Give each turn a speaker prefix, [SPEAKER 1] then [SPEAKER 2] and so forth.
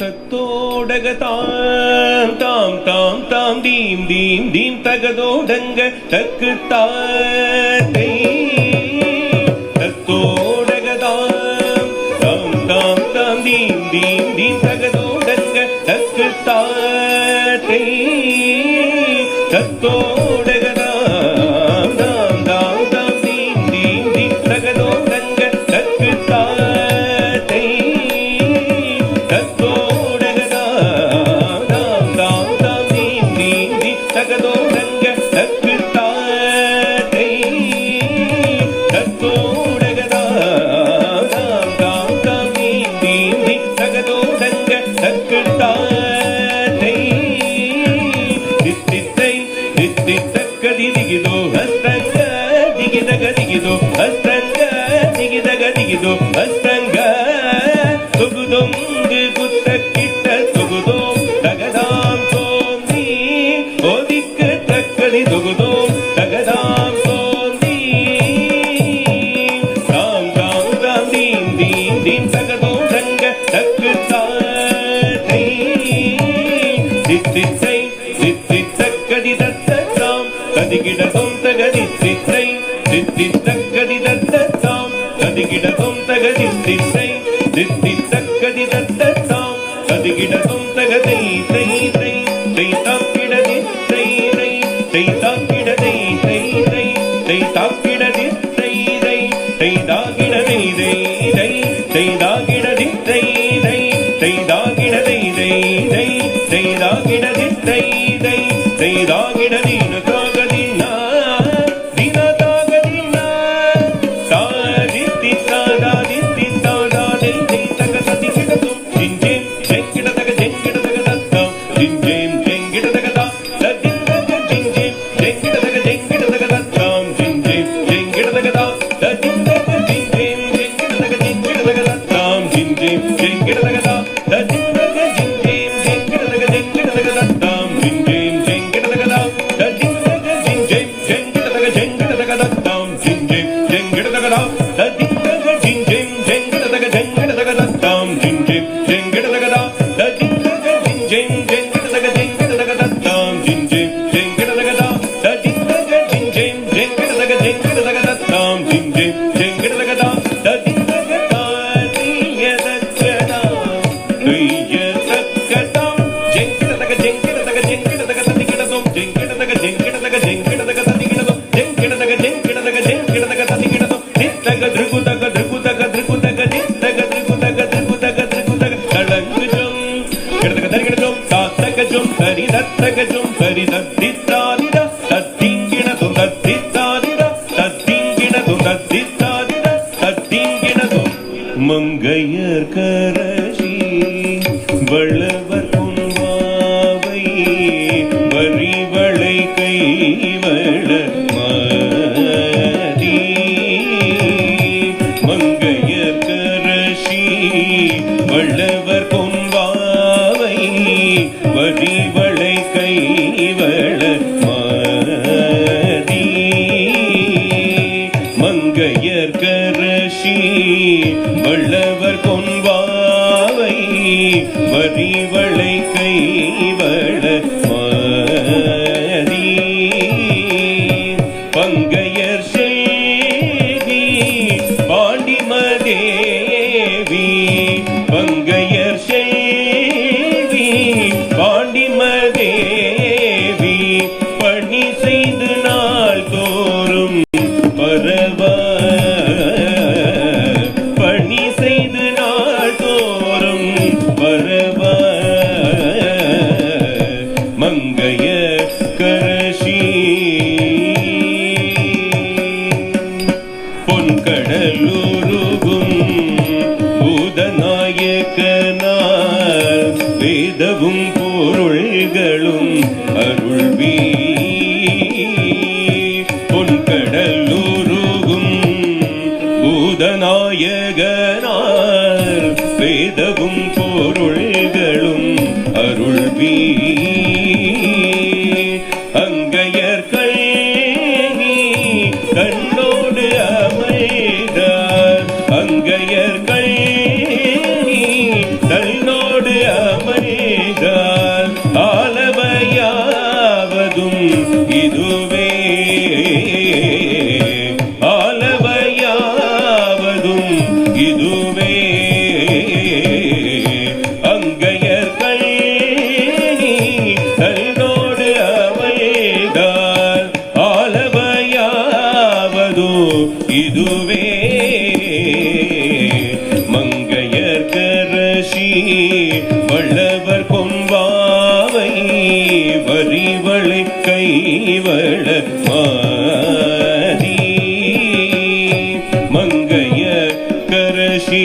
[SPEAKER 1] தத்தோடகதாம் தாம் தாம் தாம் தீம் தீம் தீம் தகதோடங்க தக்கு தாத்தை தத்தோடகதாம் தாம் தாம் தாம் தீம் தீம் தீம் தகதோடங்க தக்கு தாத்தை தத்தோடகதாம் தாம் தாம் தாம் தீம் தீம் தீம் தகதோடங்க தக்கு தாத்தை தத்தோ அஸ்தங்க தொகுதொங்கு குத்தக்கிட்ட தொகுதோம் தகதாம் தோந்தி ஒதிக்கு தக்கதி தொகுதோம் தகதாம் தோந்தி தாம் தாம் தாம் தீம் தீம் தீம் தகதோம் தங்க தக்கு தாத்தை தித்தித்தை தித்தித்தக்கதி தத்தத்தாம் கதிகிடதும் தகதி தித்தை தித்தித்தக்கதி தத்தத்தாம் கதிகிடதும் தகதி தித்தை தித்தித்தக்கதி தத்தத்தாம் கதிகிடதும் தகதை தை தை தை தாக்கிடதி தை தை தை தாக்கிடதை தை தை தை தாக்கிடதி தை தை தை தாகிடதை தை தை தை தாகிடதி தை தை தை தாகிடதை தை தை தை தாகிடதி தை தை தை தாகிடதி நகாகதி நா மங்கையர் கரசி வளவர் பொன்வாவை வரிவளை கைவள மாதி மங்கையர் கரசி வளவர் பொன்வாவை வரிவளை கைவள மாதி மங்கையர் கரசி வள்ளவர் பொன்வாவை வரிவளை கைவள மாதி பங்கையர் செல்வி பாண்டிமதேவி பங்கையர் செல்வி பாண்டிமதேவி பணி செய்து நாள் தோறும் பரவ பொன்கடலுருகும் பூதநாயகனார் வேதவும் பொருள்களும் அருள்வி பொன்கடலுருகும் பூதநாயகனார் வேதவும் பொருள்களும் அருள்வி அங்கையர் கல்வி கண்ணோடு அமைதார் அங்கையர் கல்வி இதுவே அங்கையர் கண்ணி தன்னோடு அவைதான் ஆலவையாவதோ இதுவே மங்கையர் கரசி வள்ளவர் கொம்பாவை வரிவளை கைவள மாதி மங்கையர் கரசி